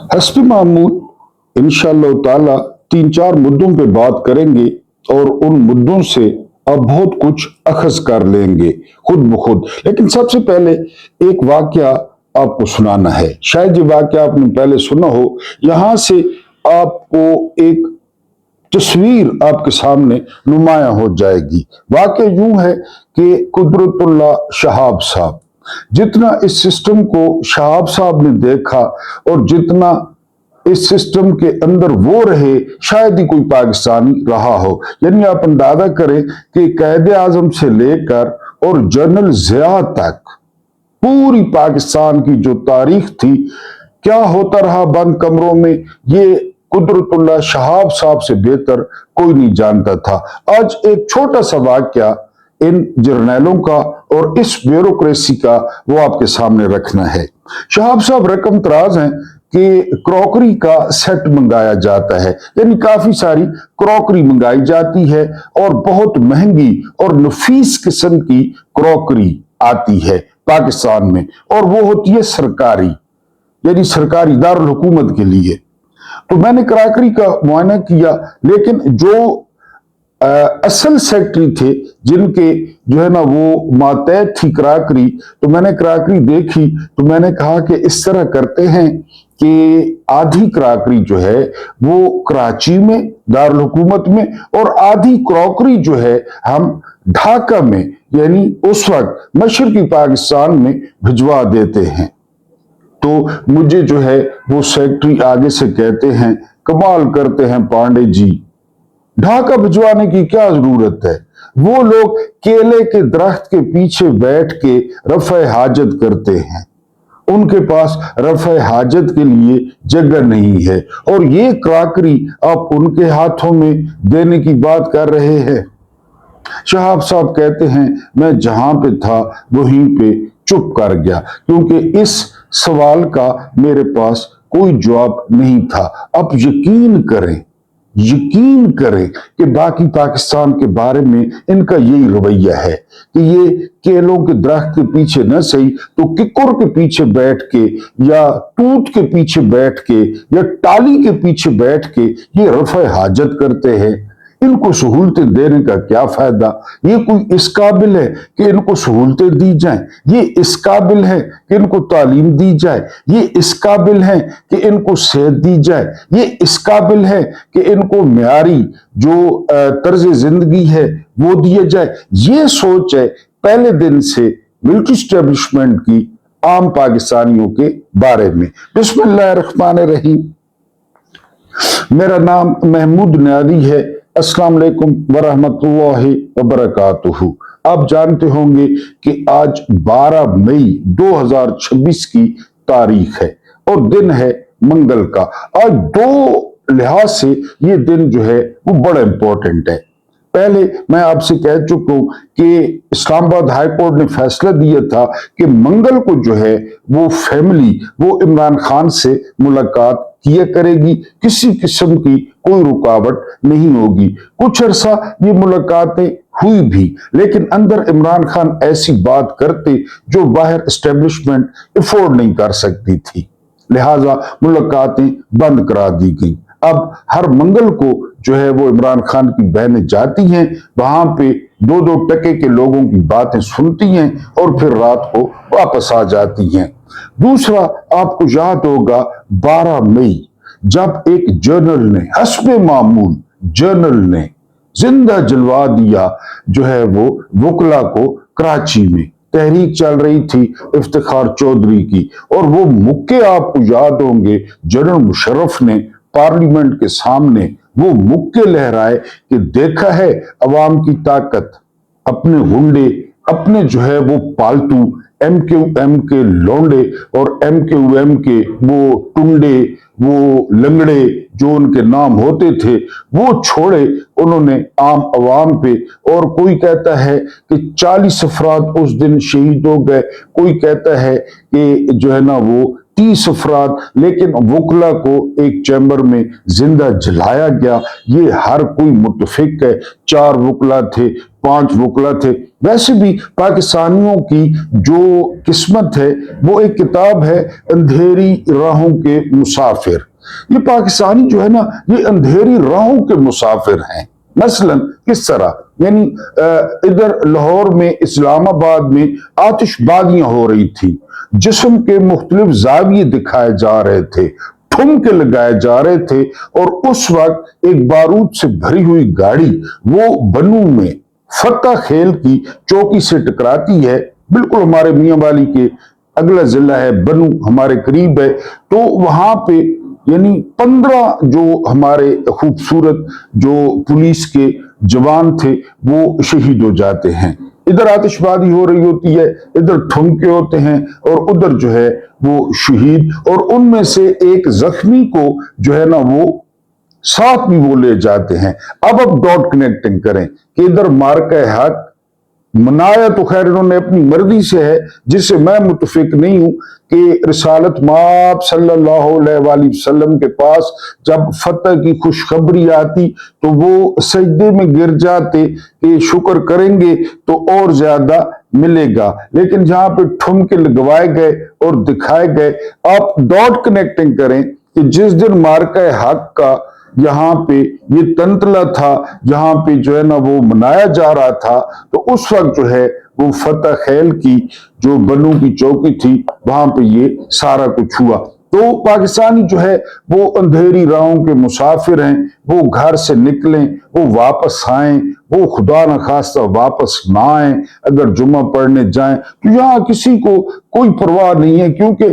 हस्ब मामूल इंशाअल्लाह ताला तीन चार मुद्दों पे बात करेंगे और उन मुद्दों से अब बहुत कुछ अखज कर लेंगे खुद ब खुद। लेकिन सबसे पहले एक वाकया आपको सुनाना है। शायद ये वाकया आपने पहले सुना हो। यहां से आपको एक तस्वीर आपके सामने नुमाया हो जाएगी। वाकया यूं है कि कुदरतुल्लाह शहाब साहब, जितना इस सिस्टम को शहाब साहब ने देखा और जितना इस सिस्टम के अंदर वो रहे, शायद ही कोई पाकिस्तानी रहा हो। यानी आप अंदाजा करें कि कायदे आजम से लेकर और जनरल जिया तक पूरी पाकिस्तान की जो तारीख थी, क्या होता रहा बंद कमरों में, ये कुदरतुल्लाह शहाब साहब से बेहतर कोई नहीं जानता था। आज एक छोटा सा वाकया इन जर्नैलों का और इस ब्यूरोक्रेसी का वो आपके सामने रखना है। शहाब साहब रकम तराज हैं कि क्रॉकरी का सेट मंगाया जाता है, यानी काफी सारी क्रॉकरी मंगाई जाती है और बहुत महंगी और नफीस किस्म की क्रॉकरी आती है पाकिस्तान में, और वो होती है सरकारी, यानी सरकारी दारुल हुकूमत के लिए। तो मैंने क्रॉकरी का मुआयना किया, लेकिन जो असल सेक्रेटरी थे जिनके जो है ना वो मातहत थी क्रॉकरी, तो मैंने क्रॉकरी देखी तो मैंने कहा कि इस तरह करते हैं कि आधी क्रॉकरी जो है वो कराची में दारुल हुकूमत में और आधी क्रॉकरी जो है हम ढाका में, यानी उस वक्त मशरकी पाकिस्तान में भिजवा देते हैं। तो मुझे जो है वो सेक्रेटरी आगे से कहते हैं, कमाल करते हैं पांडे जी, ढाका भिजवाने की क्या जरूरत है? वो लोग केले के दरख्त के पीछे बैठ के रफ़े हाजत करते हैं, उनके पास रफ़े हाजत के लिए जगह नहीं है, और ये क्रॉकरी आप उनके हाथों में देने की बात कर रहे हैं। शहाब साहब कहते हैं, मैं जहां पे था वहीं पे चुप कर गया, क्योंकि इस सवाल का मेरे पास कोई जवाब नहीं था। अब यकीन करें कि बाकी पाकिस्तान के बारे में इनका यही रवैया है कि ये केलों के दरख्त के पीछे न सही तो किक्कुर के पीछे बैठ के या तूत के पीछे बैठ के या टाली के पीछे बैठ के ये रफ़े हाजत करते हैं। इनको सहूलतें देने का क्या फायदा? ये कोई इस काबिल है कि इनको सहूलतें दी जाएं? ये इस काबिल है कि इनको तालीम दी जाए? ये इस काबिल है कि इनको सेहत दी जाए? ये इस काबिल है कि इनको म्यारी जो तर्ज जिंदगी है वो दिया जाए? ये सोच है पहले दिन से मिलिट्री एस्टेब्लिशमेंट की आम पाकिस्तानियों के बारे में। बिस्मिल्लाहिर्रहमानिर्रहीम। मेरा नाम महमूद नियाज़ी है। अस्सलाम वालेकुम वरहमतुल्लाहि वबरकातुहू। आप जानते होंगे कि आज 12 मई 2026 की तारीख है और दिन है मंगल का। आज दो लिहाज से ये दिन जो है वो बड़ा इंपॉर्टेंट है। पहले मैं आपसे कह चुका हूं कि इस्लामाबाद हाई कोर्ट ने फैसला दिया था कि मंगल को जो है वो फैमिली वो इमरान खान से मुलाकात किया करेगी, किसी किस्म की कोई रुकावट नहीं होगी। कुछ अरसा ये मुलाकातें हुई भी, लेकिन अंदर इमरान खान ऐसी बात करते जो बाहर एस्टेब्लिशमेंट अफोर्ड नहीं कर सकती थी, लिहाजा मुलाकातें बंद करा दी गई। अब हर मंगल को जो है वो इमरान खान की बहनें जाती हैं, वहां पे दो दो टके के लोगों की बातें सुनती हैं और फिर रात को वापस आ जाती हैं। दूसरा, आपको याद होगा 12 मई जब एक जर्नल ने, हस्बे मामूल जर्नल ने जिंदा जलवा दिया जो है वो वकला को। कराची में तहरीक चल रही थी इफ्तिखार चौधरी की, और वो मुक्के आपको याद होंगे जनरल मुशर्रफ ने पार्लियामेंट के सामने वो मुक्के लहराए कि देखा है अवाम की ताकत, अपने गुंडे, अपने जो है वो पालतू MQM के लौंडे और MQM के वो टुंडे, वो लंगड़े जो उनके नाम होते थे वो छोड़े उन्होंने आम अवाम पे। और कोई कहता है कि 40 अफराद उस दिन शहीद हो गए, कोई कहता है कि जो है ना वो 30 अफराद, लेकिन वकला को एक चैम्बर में जिंदा जलाया गया। ये हर कोई मुतफिक है। 4 वकला थे, 5 वकला थे। वैसे भी पाकिस्तानियों की जो किस्मत है वो एक किताब है, अंधेरी राहों के मुसाफिर। ये पाकिस्तानी जो है ना, ये अंधेरी राहों के मुसाफिर हैं। मसलन किस तरह, यानी इधर लाहौर में, इस्लामाबाद में आतिशबाजियां हो रही थी, जिस्म के मुख्तलिफ जाविये दिखाए जा रहे थे, ठुमके लगाए जा रहे थे, और उस वक्त एक बारूद से भरी हुई गाड़ी वो बनू में फत्ता खेल की चौकी से टकराती है। बिल्कुल हमारे मियां वाली के अगला जिला है, बनू हमारे करीब है। तो वहां पे यानी 15 जो हमारे खूबसूरत जो पुलिस के जवान थे वो शहीद हो जाते हैं। इधर आतिशबाजी हो रही होती है, इधर ठुमके होते हैं, और उधर जो है वो शहीद, और उनमें से एक जख्मी को जो है ना वो साथ भी वो ले जाते हैं। अब डॉट कनेक्टिंग करें कि इधर मार्का हक मनाया तो खैर इन्होंने अपनी मर्जी से है, जिससे मैं मुतफिक नहीं हूं कि रिसालत माब सल्लल्लाहु अलैहि वसल्लम के पास जब फतह की खुशखबरी आती तो वो सजदे में गिर जाते कि शुक्र करेंगे तो और ज्यादा मिलेगा। लेकिन जहां पे ठुमके लगवाए गए और दिखाए गए, आप डॉट कनेक्टिंग करें कि जिस दिन मार्का हक का यहाँ पे ये तंतला था, जहां पे जो है ना वो मनाया जा रहा था, तो उस वक्त जो है वो फतह खेल की जो बनू की चौकी थी, वहां पे ये सारा कुछ हुआ। तो पाकिस्तानी जो है वो अंधेरी राहों के मुसाफिर हैं। वो घर से निकलें, वो वापस आएं, वो खुदा न खास्ता वापस ना आए, अगर जुम्मा पढ़ने जाएं तो यहाँ किसी को कोई परवाह नहीं है, क्योंकि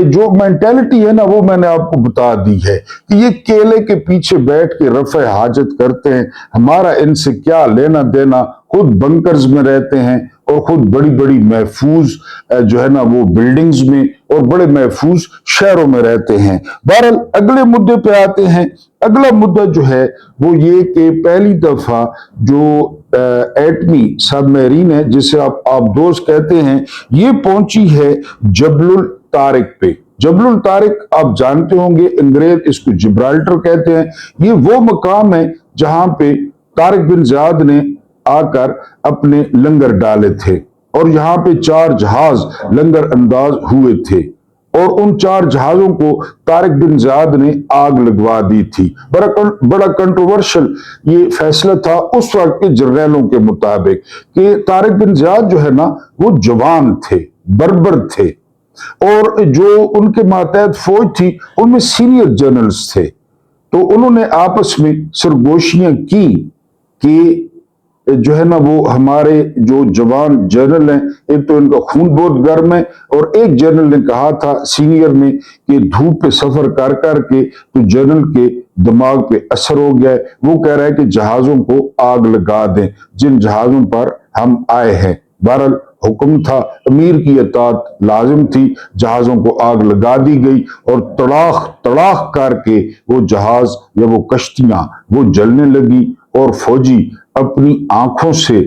जो मेंटेलिटी है ना वो मैंने आपको बता दी है कि ये केले के पीछे बैठ के रफ़े हाजत करते हैं, हमारा इनसे क्या लेना देना। खुद बंकर्स में रहते हैं और खुद बड़ी बड़ी महफूज जो है ना वो बिल्डिंग्स में और बड़े महफूज शहरों में रहते हैं। बहरहाल अगले मुद्दे पे आते हैं। अगला मुद्दा जो है वो ये कि पहली दफा जो एटमी सबमरीन है, जिसे आप दोस्त कहते हैं, ये पहुंची है जबलुल तारिक पे। जबलुल तारिक आप जानते होंगे, अंग्रेज इसको जिब्राल्टर कहते हैं। ये वो मकाम है जहां पे तारिक बिन ज़ियाद ने आकर अपने लंगर डाले थे, और यहाँ पे 4 जहाज लंगर अंदाज हुए थे, और उन 4 जहाजों को तारिक बिन ज़ियाद ने आग लगवा दी थी। बड़ा कंट्रोवर्शियल ये फैसला था उस वक्त के जर्नैलों के मुताबिक कि तारिक बिन ज़ियाद जो है ना वो जवान थे, बर्बर थे, और जो उनके मातहत फौज थी उनमें सीनियर जनरल्स थे। तो उन्होंने आपस में सरगोशियां की कि जो है ना वो हमारे जो जवान जनरल हैं, एक तो इनका खून बहुत गर्म है, और एक जनरल ने कहा था सीनियर ने कि धूप पे सफर कर करके तो जनरल के दिमाग पे असर हो गया है। वो कह रहा है कि जहाजों को आग लगा दें जिन जहाजों पर हम आए हैं। बहरहाल हुक्म था, अमीर की इताअत लाजिम थी, जहाजों को आग लगा दी गई, और तड़ाख तड़ाख करके वो जहाज या वो कश्तियां वो जलने लगी, और फौजी अपनी आंखों से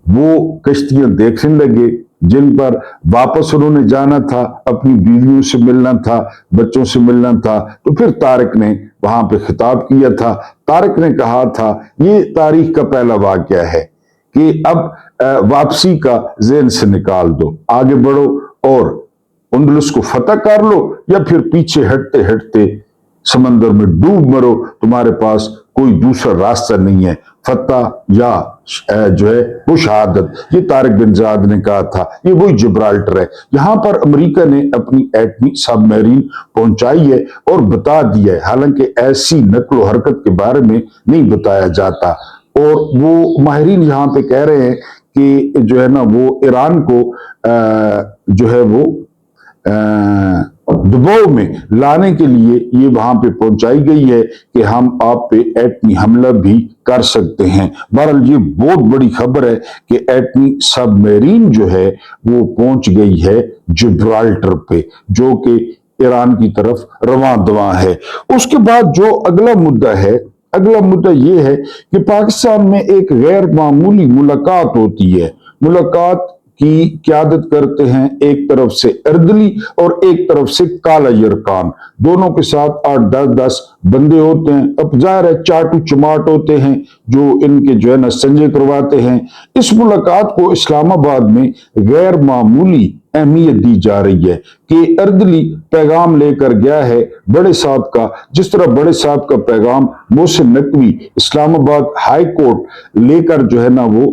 वो कश्तियां देखने लगे जिन पर वापस उन्होंने जाना था, अपनी बीवियों से मिलना था, बच्चों से मिलना था। तो फिर तारिक ने वहां पे खिताब किया था। तारिक ने कहा था, ये तारीख का पहला वाकया है कि अब वापसी का ज़हन से निकाल दो, आगे बढ़ो और अंदलुस को फतह कर लो, या फिर पीछे हटते हटते समंदर में डूब मरो, तुम्हारे पास कोई दूसरा रास्ता नहीं है, फतह या जो है वो शहादत। ये तारिक बिन ज़ियाद ने कहा था। ये वही जिब्राल्टर है। यहां पर अमेरिका ने अपनी एटमी सबमरीन पहुंचाई है और बता दिया है, हालांकि ऐसी नकलो हरकत के बारे में नहीं बताया जाता। और वो माहिरीन यहां पे कह रहे हैं कि जो है ना वो ईरान को जो है वो दबाव में लाने के लिए ये वहां पे पहुंचाई गई है कि हम आप पे एटमी हमला भी कर सकते हैं। बहरहाल ये बहुत बड़ी खबर है कि एटमी सबमरीन जो है वो पहुंच गई है जिब्राल्टर पे, जो कि ईरान की तरफ रवां दवा है। उसके बाद जो अगला मुद्दा है, अगला मुद्दा ये है कि पाकिस्तान में एक गैर मामूली मुलाकात होती है। मुलाकात की क़यादत करते हैं, एक तरफ से अर्दली और एक तरफ से काला यरकान, दोनों के साथ 8-10 बंदे होते हैं। अब जाहिर है चाटू चमाट होते हैं जो इनके जो है ना संजय करवाते हैं। इस मुलाकात को इस्लामाबाद में गैर मामूली अहमियत दी जा रही है कि अर्दली पैगाम लेकर गया है बड़े साहब का, जिस तरह बड़े साहब का पैगाम मोहसिन नकवी इस्लामाबाद हाई कोर्ट लेकर जो है ना वो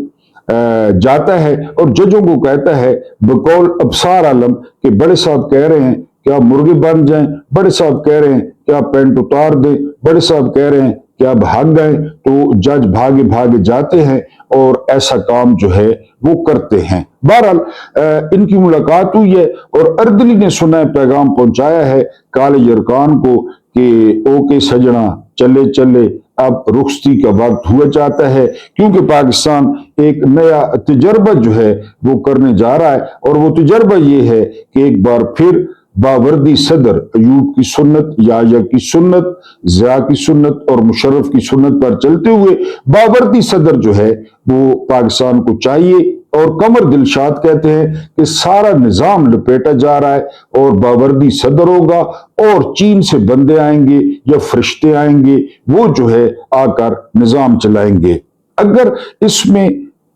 जाता है और जजों को कहता है बकौल अबसार आलम कि बड़े साहब कह रहे हैं कि आप मुर्गे बन जाएं, बड़े साहब कह रहे हैं कि आप पैंट उतार दें, बड़े साहब कह रहे हैं कि आप भाग गए, तो जज भागे भागे जाते हैं और ऐसा काम जो है वो करते हैं। बहरहाल इनकी मुलाकात हुई है और अर्दली ने सुना पैगाम पहुंचाया है काले यरकान को कि ओके सजना चले चले, अब रुखसती का वक्त हुआ चाहता है, क्योंकि पाकिस्तान एक नया तजर्बा जो है वो करने जा रहा है और वो तजर्बा ये है कि एक बार फिर बावर्दी सदर अयूब की सुन्नत, याया की सुन्नत, ज़िया की सुन्नत और मुशर्रफ की सुन्नत पर चलते हुए बावर्दी सदर जो है वो पाकिस्तान को चाहिए। और कमर दिलशाद कहते हैं कि सारा निजाम लपेटा जा रहा है और बावर्दी सदर होगा और चीन से बंदे आएंगे या फरिश्ते आएंगे, वो जो है आकर निजाम चलाएंगे। अगर इसमें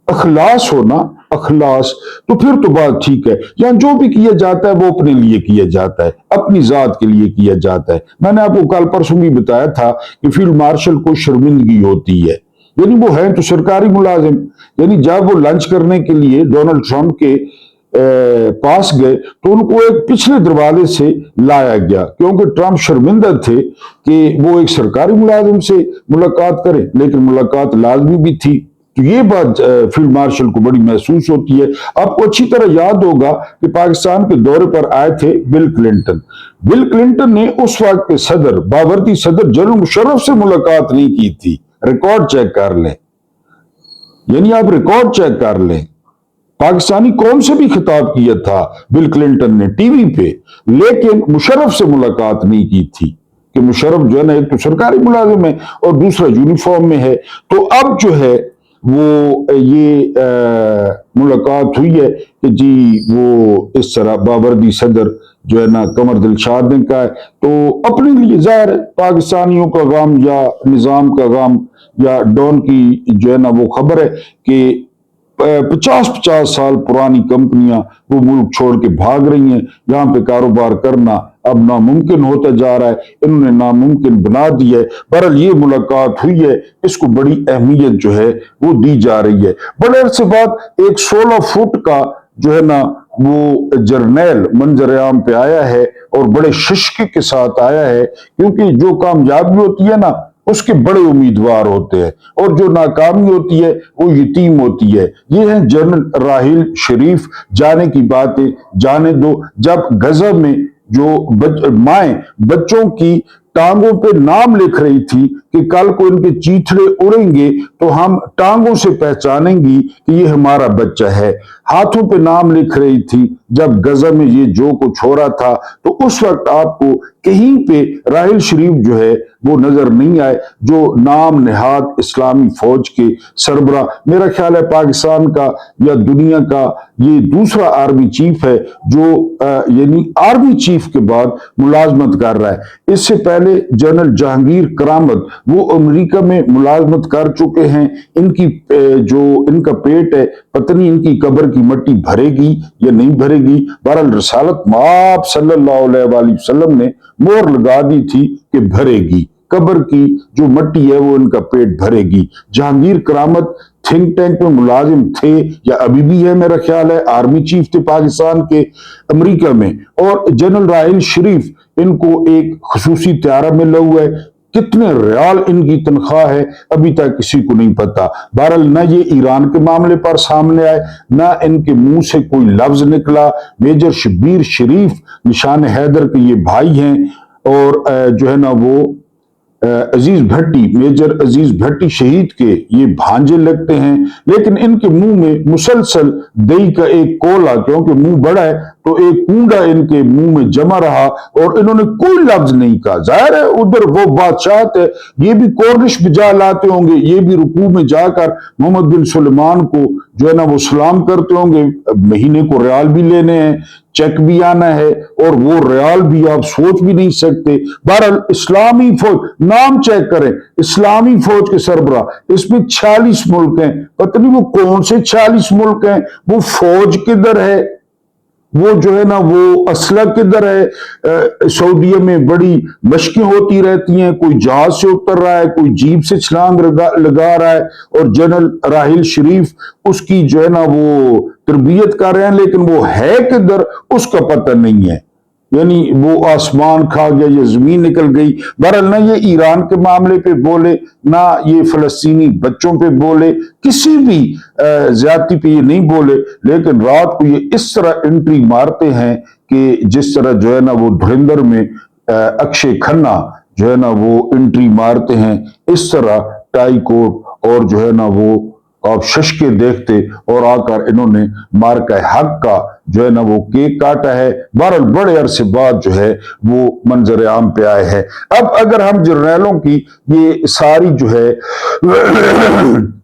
अखलास होना, अखलास, तो फिर तो बात ठीक है। यहां जो भी किया जाता है वो अपने लिए किया जाता है, अपनी जात के लिए किया जाता है। मैंने आपको कल परसों भी बताया था कि फील्ड मार्शल को शर्मिंदगी होती है, यानी वो है तो सरकारी मुलाजिम, यानी जब वो लंच करने के लिए डोनाल्ड ट्रंप के पास गए तो उनको एक पिछले दरवाजे से लाया गया, क्योंकि ट्रंप शर्मिंदा थे कि वो एक सरकारी मुलाजिम से मुलाकात करें, लेकिन मुलाकात लाजमी भी थी। तो ये बात फील्ड मार्शल को बड़ी महसूस होती है। आपको अच्छी तरह याद होगा कि पाकिस्तान के दौरे पर आए थे बिल क्लिंटन। बिल क्लिंटन ने उस वक्त के सदर, बावर्दी सदर जनरल मुशर्रफ से मुलाकात नहीं की थी। रिकॉर्ड चेक कर लें, यानी आप रिकॉर्ड चेक कर लें, पाकिस्तानी कौम से भी खिताब किया था बिल क्लिंटन ने टीवी पे, लेकिन मुशर्रफ से मुलाकात नहीं की थी कि मुशर्रफ जो है ना एक तो सरकारी मुलाजिम है और दूसरा यूनिफॉर्म में है। तो अब जो है वो ये मुलाकात हुई है कि जी वो इस तरह बावर्दी सदर जो है ना कमर दिलशाद ने कहा है, तो अपने लिए जाहिर है पाकिस्तानियों का गम या निजाम का गम या डॉन की जो है ना वो खबर है कि 50-50 साल पुरानी कंपनियां वो मुल्क छोड़ के भाग रही हैं, यहाँ पे कारोबार करना अब नामुमकिन होता जा रहा है, इन्होंने नामुमकिन बना दिया है। बहरहाल ये मुलाकात हुई है, इसको बड़ी अहमियत जो है वो दी जा रही है। बड़े अरसे बाद एक 16 फुट का जो है ना वो जर्नैल मंजर आम पे आया है और बड़े शुष्की के साथ आया है, क्योंकि जो कामयाबी होती है ना उसके बड़े उम्मीदवार होते हैं और जो नाकामी होती है वो यतीम होती है। ये है जनरल राहिल शरीफ। जाने की बातें जाने दो, जब गजब में जो माएं बच्चों की टांगों पे नाम लिख रही थी कि कल को इनके चीथड़े उड़ेंगे तो हम टांगों से पहचानेंगी कि ये हमारा बच्चा है, हाथों पे नाम लिख रही थी जब गजब में ये जो कुछ हो रहा था, तो उस वक्त आपको कहीं पे राहिल शरीफ जो है वो नजर नहीं आए, जो नाम निहाद इस्लामी फौज के सरबरा, मेरा ख्याल है पाकिस्तान का या दुनिया का ये दूसरा आर्मी चीफ है जो यानी आर्मी चीफ के बाद मुलाजमत कर रहा है। इससे पहले जनरल जहांगीर करामत वो अमेरिका में मुलाजमत कर चुके हैं। इनकी जो इनका पेट है, पता नहीं इनकी कब्र की मट्टी भरेगी या नहीं भरेगी। बहरहाल रसालत माप सल्लल्लाहु अलैहि वसल्लम ने मोहर लगा दी थी कि भरेगी, कब्र की जो मट्टी है वो इनका पेट भरेगी। जहांगीर करामत थिंक टैंक में मुलाजिम थे या अभी भी है, मेरा ख्याल है आर्मी चीफ थे पाकिस्तान के अमेरिका में। और जनरल राहिल शरीफ इनको एक खसूसी त्यारा मिला हुआ है, कितने रियाल इनकी तनख्वाह है अभी तक किसी को नहीं पता। बहरहाल न ये ईरान के मामले पर सामने आए, न इनके मुंह से कोई लफ्ज निकला। मेजर शब्बीर शरीफ निशान हैदर के ये भाई हैं और जो है ना वो अजीज भट्टी, मेजर अजीज भट्टी शहीद के ये भांजे लगते हैं, लेकिन इनके मुंह में मुसलसल दही का एक कोला, क्योंकि मुंह बड़ा है तो एक कूंडा इनके मुंह में जमा रहा और इन्होंने कोई लफ्ज नहीं कहा। जाहिर है उधर वो बादशाह थे, ये भी कोर्निश बजा लाते होंगे, ये भी रुकू में जाकर मोहम्मद बिन सुलेमान को जो है ना वो सलाम करते होंगे। महीने को रियाल भी लेने हैं, चेक भी आना है, और वो रियाल भी आप सोच भी नहीं सकते। बहरहाल इस्लामी फौज, नाम चेक करें, इस्लामी फौज के सरबराह, इसमें 46 मुल्क हैं। पता नहीं वो कौन से 46 मुल्क हैं, वो फौज किधर है, वो जो है ना वो असला किधर है। सऊदीया में बड़ी मशकें होती रहती हैं, कोई जहाज से उतर रहा है, कोई जीप से छलांग लगा रहा है, और जनरल राहिल शरीफ उसकी जो है ना वो तरबियत कर रहे हैं, लेकिन वो है किधर उसका पता नहीं है। यानी वो आसमान खा गया या जमीन निकल गई। बहरहाल ना ये ईरान के मामले पे बोले, ना ये फलस्तीनी बच्चों पे बोले, किसी भी ज्यादती पे ये नहीं बोले, लेकिन रात को ये इस तरह एंट्री मारते हैं कि जिस तरह जो है ना वो धुरंधर में अक्षय खन्ना जो है ना वो एंट्री मारते हैं, इस तरह टाई कोट और जो है ना वो आप शशके देखते, और आकर इन्होंने मार्का हक का जो है ना वो केक काटा है। बहरहाल बड़े अरसे बाद जो है वो मंजर आम पे आए हैं। अब अगर हम जर्नैलों की ये सारी जो है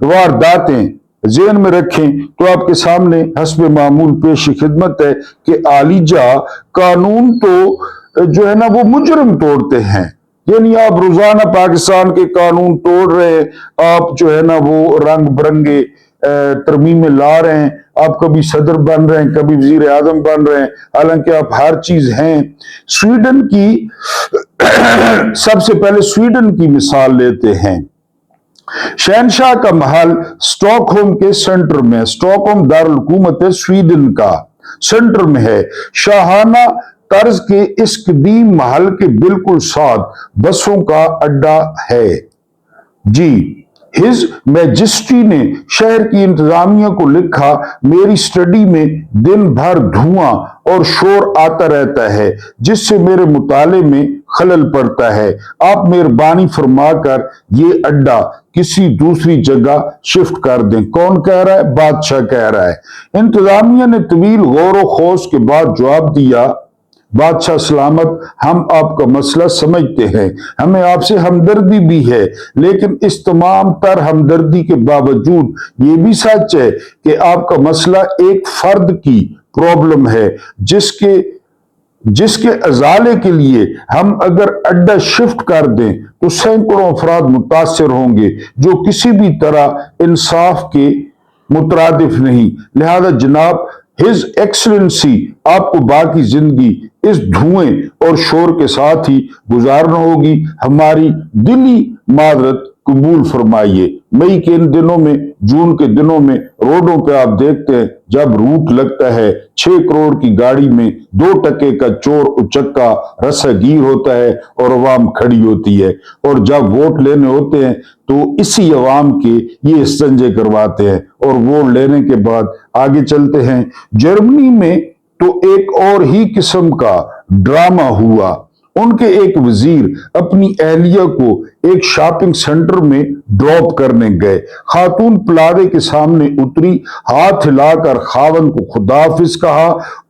वारदातें ज़हन में रखें तो आपके सामने हस्ब मामूल पेश खिदमत है कि आलिजा कानून तो जो है ना वो मुजरिम तोड़ते हैं। यानी आप रोजाना पाकिस्तान के कानून तोड़ रहे हैं, आप जो है ना वो रंग बिरंगे तरमीमें ला रहे हैं, आप कभी सदर बन रहे हैं, कभी वजीर आजम बन रहे हैं, हालांकि आप हर चीज हैं। स्वीडन की सबसे पहले स्वीडन की मिसाल लेते हैं। शहनशाह का महल स्टॉकहोम के सेंटर में, स्टॉकहोम दारुल हुकूमत है स्वीडन का, सेंटर में है। शाहाना तर्ज के इस कदीम महल के बिल्कुल साथ बसों का अड्डा है। जी, हिज मैजेस्टी ने शहर की इंतजामिया को लिखा, मेरी स्टडी में दिन भर धुआं और शोर आता रहता है जिससे मेरे मुताले में खलल पड़ता है। आप मेहरबानी फरमाकर ये अड्डा किसी दूसरी जगह शिफ्ट कर दें। कौन कह रहा है? बादशाह कह रहा है। इंतजामिया ने तवील गौर व खोज के बाद जवाब दिया, बादशाह सलामत, हम आपका मसला समझते हैं, हमें आपसे हमदर्दी भी है, लेकिन इस तमाम तर हमदर्दी के बावजूद ये भी सच है कि आपका मसला एक फर्द की प्रॉब्लम है जिसके अजाले के लिए हम अगर अड्डा शिफ्ट कर दें तो सैकड़ों अफराद मुतासिर होंगे जो किसी भी तरह इंसाफ के मुतरादिफ नहीं। लिहाजा जनाब हिज एक्सलेंसी आपको बाकी जिंदगी इस धुएं और शोर के साथ ही गुजारना होगी। हमारी दिली माजरत कबूल फरमाइए। मई के इन दिनों में, जून के दिनों में रोडों पे आप देखते हैं जब रूट लगता है 6 करोड़ की गाड़ी में 2 टके का चोर उचक्का रस्सागीर होता है और अवाम खड़ी होती है, और जब वोट लेने होते हैं तो इसी अवाम के ये संजय करवाते हैं और वोट लेने के बाद आगे चलते हैं। जर्मनी में तो एक और ही किस्म का ड्रामा हुआ। उनके एक वजीर अपनी अहलिया को एक शॉपिंग सेंटर में ड्रॉप करने गए। खातून प्लावे के सामने उतरी, हाथ हिलाकर खावन को खुदाफिज कहा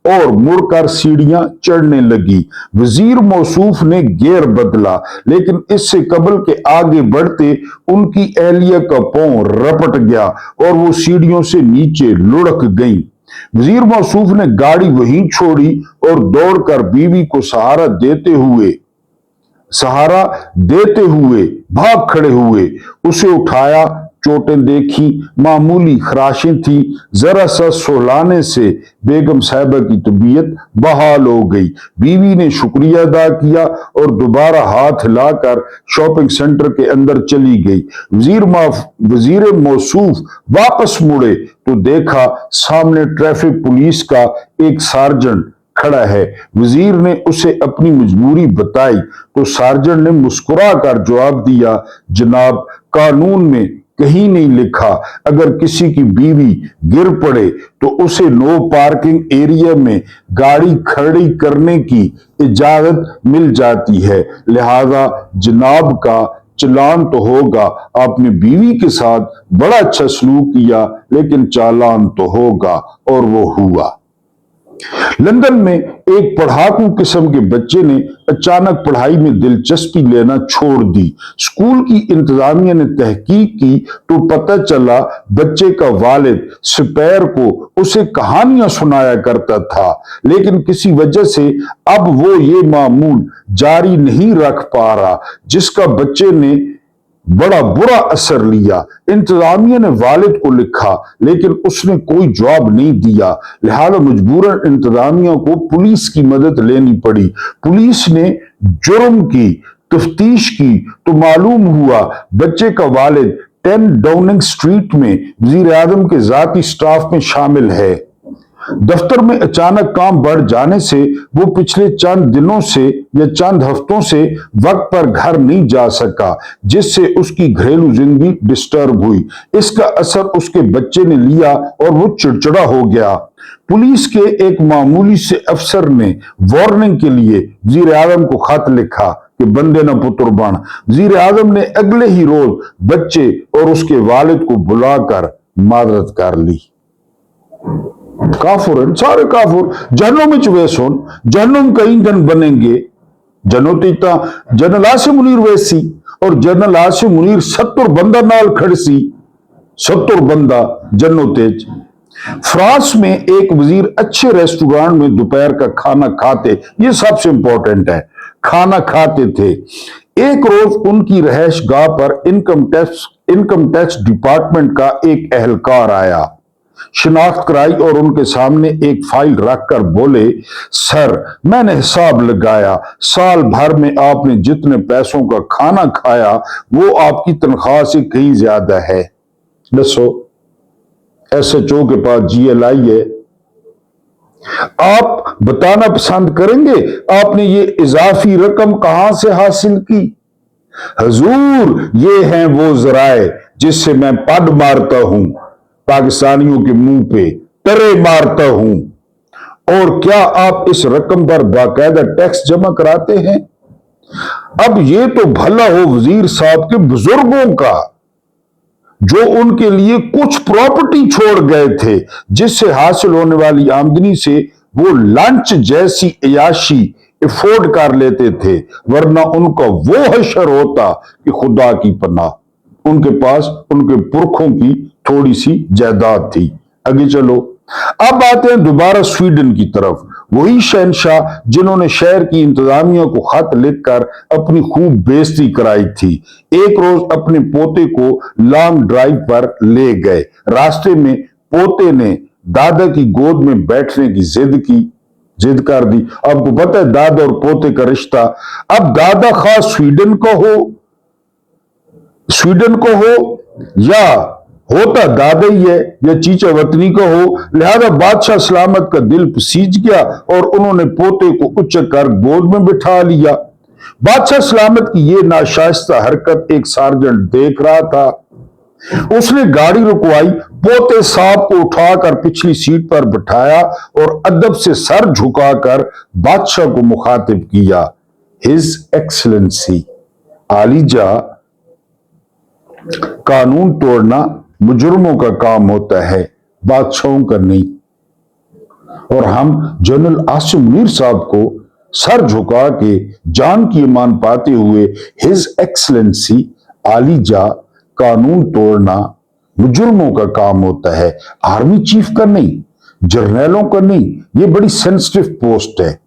और मुड़कर सीढ़ियां चढ़ने लगी। वजीर मौसूफ ने गियर बदला, लेकिन इससे कबल के आगे बढ़ते उनकी अहलिया का पांव रपट गया और वो सीढ़ियों से नीचे लुढ़क गई। वजीर मौसूफ ने गाड़ी वहीं छोड़ी और दौड़कर बीवी को सहारा देते हुए भाग खड़े हुए। उसे उठाया, चोटें देखी, मामूली खराशें थी, जरा सा सुलाने से बेगम साहिबा की तबीयत बहाल हो गई। बीवी ने शुक्रिया अदा किया और दोबारा हाथ हिलाकर शॉपिंग सेंटर के अंदर चली गई। वजीर मौसूफ वापस मुड़े तो देखा सामने ट्रैफिक पुलिस का एक सार्जेंट खड़ा है। वजीर ने उसे अपनी मजबूरी बताई तो सार्जेंट ने मुस्कुरा कर जवाब दिया, जनाब कानून में कहीं नहीं लिखा अगर किसी की बीवी गिर पड़े तो उसे नो पार्किंग एरिया में गाड़ी खड़ी करने की इजाजत मिल जाती है। लिहाजा जनाब का चालान तो होगा, आपने बीवी के साथ बड़ा अच्छा सलूक किया, लेकिन चालान तो होगा, और वो हुआ। लंदन में एक पढ़ाकू किस्म के बच्चे ने अचानक पढ़ाई में दिलचस्पी लेना छोड़ दी। स्कूल की इंतजामिया ने तहकीक की तो पता चला बच्चे का वालिद दोपहर को उसे कहानियां सुनाया करता था, लेकिन किसी वजह से अब वो ये मामूल जारी नहीं रख पा रहा, जिसका बच्चे ने बड़ा बुरा असर लिया। इंतजामिया ने वालिद को लिखा, लेकिन उसने कोई जवाब नहीं दिया। लिहाजा मजबूरन इंतजामिया को पुलिस की मदद लेनी पड़ी। पुलिस ने जुर्म की तफ्तीश की तो मालूम हुआ बच्चे का वालिद 10 डाउनिंग स्ट्रीट में वजीर आजम के जाती स्टाफ में शामिल है। दफ्तर में अचानक काम बढ़ जाने से वो पिछले चंद दिनों से या चंद हफ्तों से वक्त पर घर नहीं जा सका, जिससे उसकी घरेलू जिंदगी डिस्टर्ब हुई। इसका असर उसके बच्चे ने लिया और वो चिड़चिड़ा हो गया। पुलिस के एक मामूली से अफसर ने वार्निंग के लिए वजीर आजम को खत लिखा कि बंदे न पुत्र बन। वजीर आजम ने अगले ही रोज बच्चे और उसके वालिद को बुलाकर माजरत कर ली। काफुर सारे काफुर जहन्नुम में वे सुन जहन्नुम कई जन बनेंगे। जनोतीता जनरल आसिम मुनीर वैसी और जनरल आसिम मुनीर 70 बंदा नाल खड़सी, 70 बंदा जन्नो तेज। फ्रांस में एक वजीर अच्छे रेस्टोरेंट में दोपहर का खाना खाते, ये सबसे इंपॉर्टेंट है, खाना खाते थे। एक रोज उनकी रहायश गाह पर इनकम टैक्स डिपार्टमेंट का एक एहलकार आया, शिनाख्त कराई और उनके सामने एक फाइल रखकर बोले, सर मैंने हिसाब लगाया, साल भर में आपने जितने पैसों का खाना खाया वो आपकी तनख्वाह से कहीं ज्यादा है। दसो, SHO के पास GLI है, आप बताना पसंद करेंगे आपने ये इजाफी रकम कहां से हासिल की? हजूर, ये हैं वो जराए जिससे मैं पद मारता हूं, पाकिस्तानियों के मुंह पे तरे मारता हूं। और क्या आप इस रकम पर बाकायदा टैक्स जमा कराते हैं? अब ये तो भला हो वजीर साहब के बुजुर्गों का, जो उनके लिए कुछ प्रॉपर्टी छोड़ गए थे, जिससे हासिल होने वाली आमदनी से वो लंच जैसी अयाशी अफोर्ड कर लेते थे, वरना उनका वो हशर होता कि खुदा की पनाह उनके पास उनके पुरखों की थोड़ी सी जायदाद थी। आगे चलो, अब आते हैं दोबारा स्वीडन की तरफ। वही शहनशाह जिन्होंने शहर की इंतजामिया को खत लिखकर अपनी खूब बेइज्जती कराई थी, एक रोज अपने पोते को लॉन्ग ड्राइव पर ले गए। रास्ते में पोते ने दादा की गोद में बैठने की जिद कर दी। आपको पता है दादा और पोते का रिश्ता, अब दादा खास स्वीडन का हो या होता दादा ही है या चीचा वतनी का हो, लिहाजा बादशाह सलामत का दिल पसीज गया और उन्होंने पोते को उच्चक कर गोद में बिठा लिया। बादशाह सलामत की ये नाशाइस्ता हरकत एक सार्जेंट देख रहा था। उसने गाड़ी रुकवाई, पोते साहब को उठाकर पिछली सीट पर बिठाया और अदब से सर झुकाकर बादशाह को मुखातिब किया, हिज एक्सलेंसी, आलीजा, कानून तोड़ना मुजरमों का काम होता है, बादशाहों का नहीं। और हम जनरल आसिम मुनीर साहब को सर झुका के जान की ईमान पाते हुए हिज एक्सलेंसी, आलीजा, कानून तोड़ना मुजरमों का काम होता है, आर्मी चीफ का नहीं, जर्नैलों का नहीं। ये बड़ी सेंसिटिव पोस्ट है।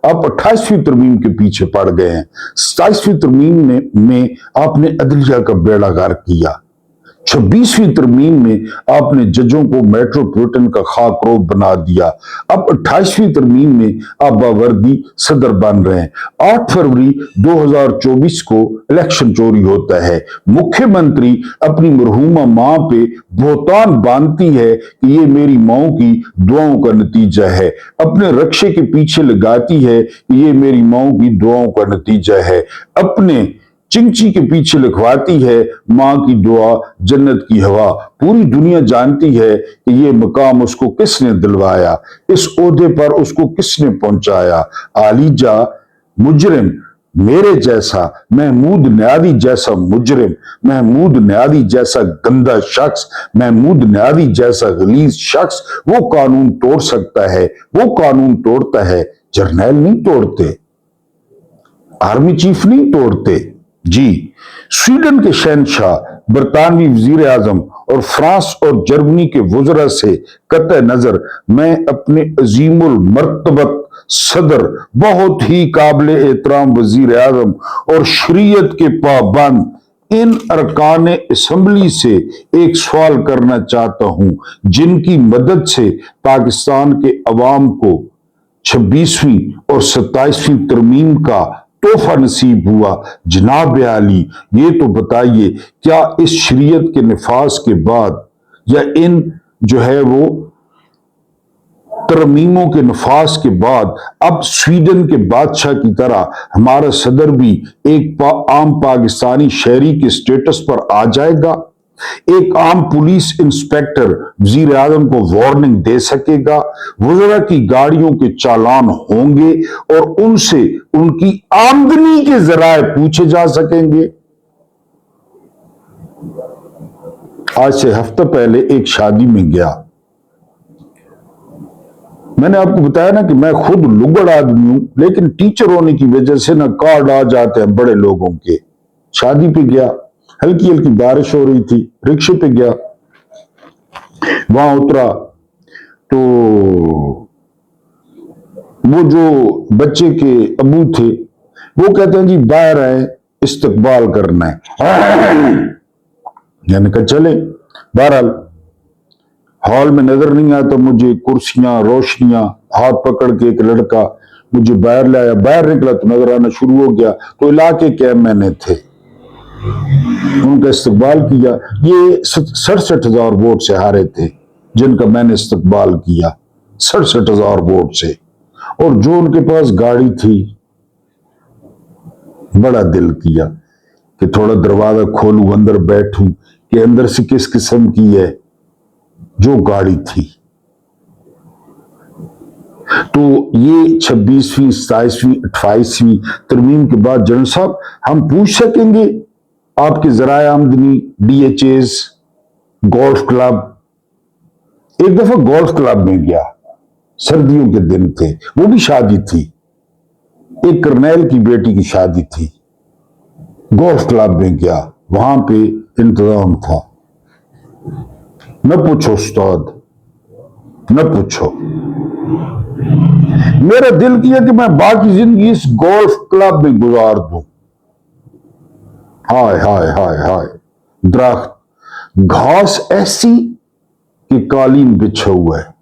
आप 28वीं तरमीम के पीछे पड़ गए हैं। 27वीं तरमीम में आपने अदलिया का बेड़ा गर्क किया। 26वीं तरमीम में आपने जजों को मेट्रोपॉलिटन का खाकरोग बना दिया। अब 28वीं तरमीम में आप बावर्दी सदर बन रहे हैं। 8 फरवरी 2024 को इलेक्शन चोरी होता है। मुख्यमंत्री अपनी मरहूमा मां पे बोहतान बांधती है कि ये मेरी माओ की दुआओं का नतीजा है, अपने रक्षे के पीछे लगाती है कि ये मेरी माओ की दुआओं का नतीजा है, अपने चिंची के पीछे लिखवाती है मां की दुआ जन्नत की हवा। पूरी दुनिया जानती है कि ये मकाम उसको किसने दिलवाया, इस ओहदे पर उसको किसने पहुंचाया। आलीजा मुजरिम मेरे जैसा महमूद नियादी जैसा मुजरिम, महमूद नियादी जैसा गंदा शख्स, महमूद नियादी जैसा गलीज शख्स वो कानून तोड़ सकता है, वो कानून तोड़ता है। जर्नैल नहीं तोड़ते, आर्मी चीफ नहीं तोड़ते जी। स्वीडन के शहनशाह, बरतानवी वजीर आजम और फ्रांस और जर्मनी के वज़रा से कतई नजर मैं अपने अजीमुल मर्तबत सदर, बहुत ही काबिल एहतराम वजीर आजम और शरीयत के पाबंद इन अरकान असम्बली से एक सवाल करना चाहता हूं, जिनकी मदद से पाकिस्तान के अवाम को 26वीं और 27वीं तरमीम का तोहफा नसीब हुआ। जनाब आली, ये तो बताइए, क्या इस शरीयत के निफाज के बाद या इन जो है वो तरमीमों के नफाज के बाद अब स्वीडन के बादशाह की तरह हमारा सदर भी एक आम पाकिस्तानी शहरी के स्टेटस पर आ जाएगा? एक आम पुलिस इंस्पेक्टर वजीर आजम को वार्निंग दे सकेगा? वज़रा की गाड़ियों के चालान होंगे और उनसे उनकी आमदनी के जराए पूछे जा सकेंगे? आज से हफ्ता पहले एक शादी में गया। मैंने आपको बताया ना कि मैं खुद लुगड़ आदमी हूं, लेकिन टीचर होने की वजह से ना कार्ड आ जाते हैं बड़े लोगों के। शादी पे गया, हल्की हल्की बारिश हो रही थी, रिक्शे पे गया, वहां उतरा तो वो जो बच्चे के अबू थे वो कहते हैं जी बाहर आए, इस्तकबाल करना है। मैंने कहा चले। बहरहाल हॉल में नजर नहीं आता मुझे, कुर्सियां, रोशनियां, हाथ पकड़ के एक लड़का मुझे बाहर लाया। बाहर निकला तो नजर आना शुरू हो गया। तो इलाके के मैंने थे, उनका इस्तकबाल किया। ये 67,000 वोट से हारे थे जिनका मैंने इस्तकबाल किया, 67,000 वोट से। और जो उनके पास गाड़ी थी, बड़ा दिल किया कि थोड़ा दरवाजा खोलूं, अंदर बैठूं कि अंदर से किस किस्म की है जो गाड़ी थी। तो ये 26वीं, 27वीं, 28वीं तरमीम के बाद जनरल साहब हम पूछ सकेंगे आपके जराए आमदनी, DHAs, गोल्फ क्लब? एक दफा गोल्फ क्लब में गया, सर्दियों के दिन थे, वो भी शादी थी, एक करनैल की बेटी की शादी थी। गोल्फ क्लब में गया, वहां पे इंतजाम था। न पूछो उस्ताद, न पूछो। मेरा दिल किया कि मैं बाकी जिंदगी इस गोल्फ क्लब में गुजार दूं। हाय हाय हाय हाय, दरख्त, घास ऐसी कि कालीन बिछा हुआ है।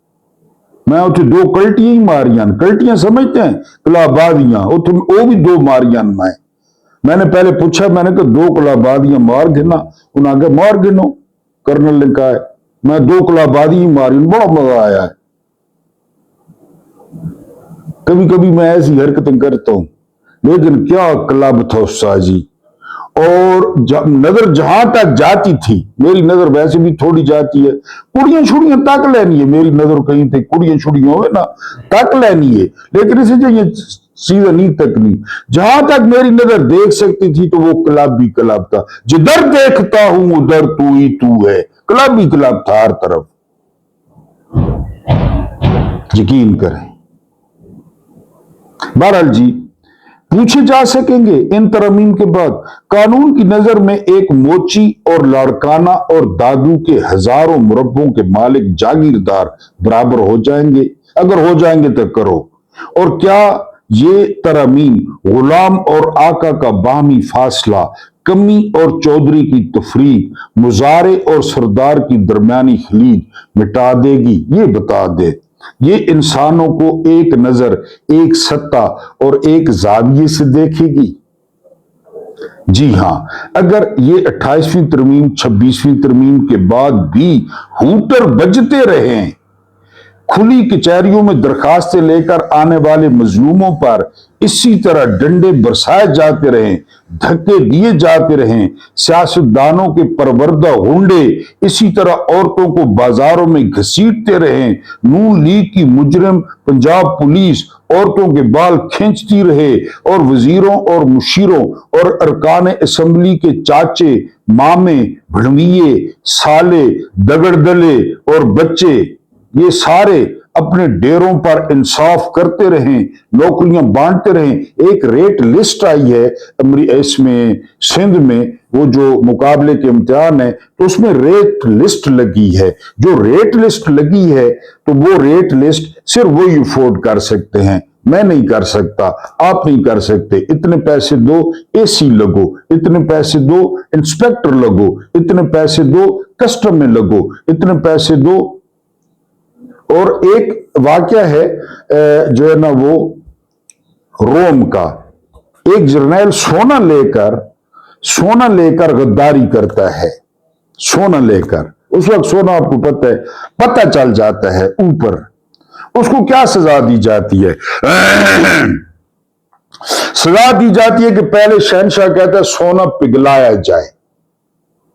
मैं उठे 2 कल्टियां ही मारियां, कल्टियां समझते हैं, कलाबादियां, वो भी 2 मारियां। मैंने पहले पूछा, मैंने कहा 2 कलाबादियां मार गिना? उन्होंने आगे मार गिनो, कर्नल ने कहा है। मैं 2 कलाबादी ही मारी, बड़ा मजा आया है। कभी कभी मैं ऐसी हरकतें करता हूं, लेकिन क्या क्लब था उस्ताद जी। और नजर जहां तक जाती थी, मेरी नजर वैसे भी थोड़ी जाती है, कुड़ियां छुड़ियां तक लेनी है, मेरी नजर कहीं थे कुड़ियां छुड़ियां हो ना तक लेनी है, लेकिन इसे चाहिए सीधा नहीं तकनी। जहां तक मेरी नजर देख सकती थी तो वो क्लब ही क्लब था। जिधर देखता हूं उधर तू ही तू है, क्लब ही क्लब था हर तरफ। यकीन करें। बहरहाल जी, पूछे जा सकेंगे इन तरमीम के बाद कानून की नजर में एक मोची और लाड़काना और दादू के हजारों मुरब्बों के मालिक जागीरदार बराबर हो जाएंगे? अगर हो जाएंगे तो करो। और क्या ये तरमीम गुलाम और आका का बाहमी फासला, कमी और चौधरी की तफरीक, मुजारे और सरदार की दरमियानी खलीज मिटा देगी? ये बता दे। ये इंसानों को एक नजर, एक सत्ता और एक जाविये से देखेगी? जी हां, अगर ये 28वीं तरमीम, 26वीं तरमीम के बाद भी हूटर बजते रहे, खुली कचहरियों में दरखास्तें लेकर आने वाले मजलूमों पर इसी तरह डंडे बरसाए जाते रहें, धक्के दिए जाते रहें, सियासतदानों के परवरदा हुंडे इसी तरह औरतों को बाजारों में घसीटते रहें, नून लीग की मुजरिम पंजाब पुलिस औरतों के बाल खींचती रहे और वजीरों और मुशीरों और अरकान असम्बली के चाचे, मामे, भड़विये, साले, दगड़दले और बच्चे ये सारे अपने डेरों पर इंसाफ करते रहें, नौकरियां बांटते रहें। एक रेट लिस्ट आई है इसमें सिंध में, वो जो मुकाबले के इम्तिहान है तो उसमें रेट लिस्ट लगी है। जो रेट लिस्ट लगी है तो वो रेट लिस्ट सिर्फ वही अफोर्ड कर सकते हैं, मैं नहीं कर सकता, आप नहीं कर सकते। इतने पैसे दो एसी लगो, इतने पैसे दो इंस्पेक्टर लगो, इतने पैसे दो कस्टम में लगो, इतने पैसे दो। और एक वाक्य है जो है ना वो रोम का, एक जर्नैल सोना लेकर गद्दारी करता है, सोना लेकर। उस वक्त सोना आपको पता चल जाता है ऊपर, उसको क्या सजा दी जाती है? सजा दी जाती है कि पहले शहनशाह कहता है सोना पिघलाया जाए,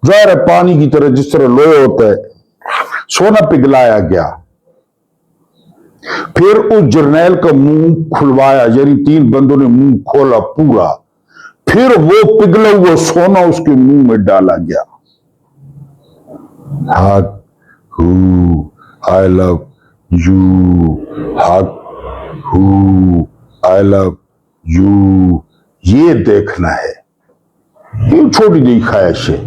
जाहिर है पानी की तरह, जिस तरह लोहे होता है, सोना पिघलाया गया। फिर उस जर्नैल का मुंह खुलवाया, यानी 3 बंदों ने मुंह खोला पूरा, फिर वो पिघला हुआ सोना उसके मुंह में डाला गया। हक हु आई लव यू, हक हु आई लव यू, ये देखना है। ये छोटी दी ख्वाहिश है।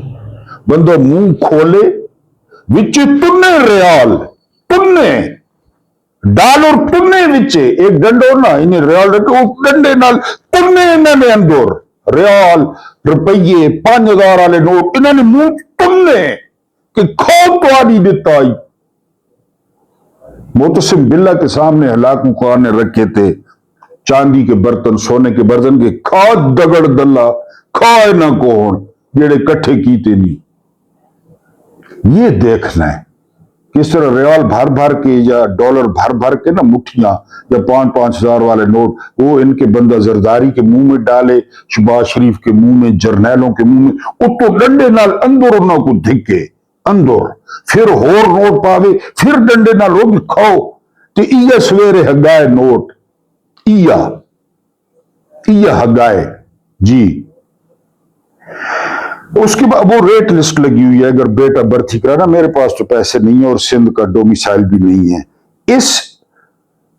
बंदो मुंह खोले, विच तुन्ने रियाल, तुन्ने डॉलर तुन्ने विचे, एक डंडो ना इन्हें रियाल रखे, वो डंडे नाल तुन्ने इन्होंने अंदर रियाल रुपये 5000 वाले नोट इन्होंने मुंह तुन्ने कि खो तो दिता। मोतसिम बिल्ला के सामने हलाकू खान ने रखे थे चांदी के बर्तन, सोने के बर्तन के, खा दगड़ दल्ला खाए ना कौन जेड़े कट्ठे कीते नहीं। ये देखना है किस तरह रियाल भर भर के या डॉलर भर भर के ना मुठियां या 5-5 हजार वाले नोट वो इनके बंदा जरदारी के मुंह में डाले, शहबाज शरीफ के मुंह में, जर्नैलों के मुंह में, उतो डंडे नाल अंदर ना को धिके अंदर, फिर होर नोट पावे, फिर डंडे नाल वो भी खाओ। तो इया सवेरे हगाए नोट, इया हगाए जी। उसके बाद वो रेट लिस्ट लगी हुई है, अगर बेटा भर्ती कराना, मेरे पास तो पैसे नहीं है और सिंध का डोमिसाइल भी नहीं है। इस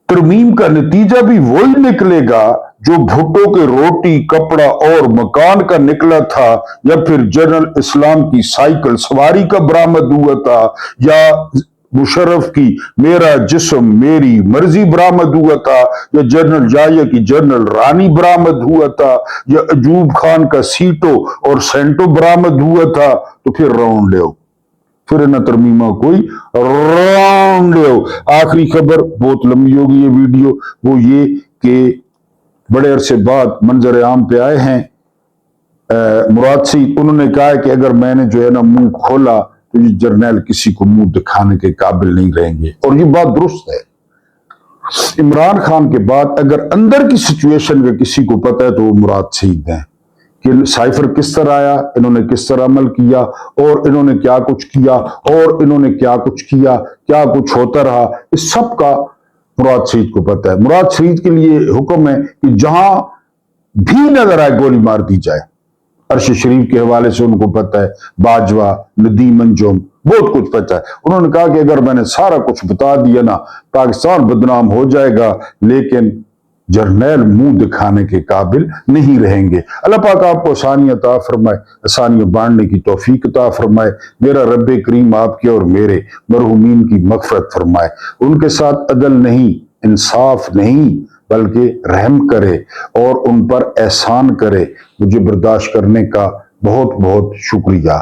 तरमीम का नतीजा भी वही निकलेगा जो भुट्टो के रोटी, कपड़ा और मकान का निकला था, या फिर जनरल इस्लाम की साइकिल सवारी का बरामद हुआ था, या मुशर्रफ की मेरा जिस्म मेरी मर्जी बरामद हुआ था, या जनरल जाया की जनरल रानी बरामद हुआ था, या अजूब खान का सीटो और सेंटो बरामद हुआ था, तो फिर राउंड ले, फिर ना तरमीमा कोई राउंड ले। आखिरी खबर, बहुत लंबी होगी ये वीडियो, वो ये कि बड़े अरसे बाद मंजर आम पे आए हैं मुराद सईद। उन्होंने कहा है कि अगर मैंने जो है ना मुंह खोला तो ये जर्नैल किसी को मुंह दिखाने के काबिल नहीं रहेंगे, और ये बात दुरुस्त है। इमरान खान के बाद अगर अंदर की सिचुएशन का किसी को पता है तो वो मुराद सईद हैं कि साइफर किस तरह आया, इन्होंने किस तरह अमल किया, और इन्होंने क्या कुछ किया, और इन्होंने क्या कुछ किया, क्या कुछ होता रहा, इस सब का मुराद सईद को पता है। मुराद सईद के लिए हुक्म है कि जहां भी नजर आए गोली मार दी जाए। अर्श शरीफ के हवाले से उनको पता है, बाजवा, नदीम अंजुम, बहुत कुछ पता है। उन्होंने कहा कि अगर मैंने सारा कुछ बता दिया ना, पाकिस्तान बदनाम हो जाएगा, लेकिन जर्नैल मुंह दिखाने के काबिल नहीं रहेंगे। अल्लाह पाक आपको आसानियां अता फरमाए, आसानियां बांटने की तौफीक अता फरमाए। मेरा रब करीम आपके और मेरे मरहूमीन की मगफरत फरमाए। उनके साथ अदल नहीं, इंसाफ नहीं, बल्कि रहम करे और उन पर एहसान करे। मुझे बर्दाश्त करने का बहुत बहुत शुक्रिया।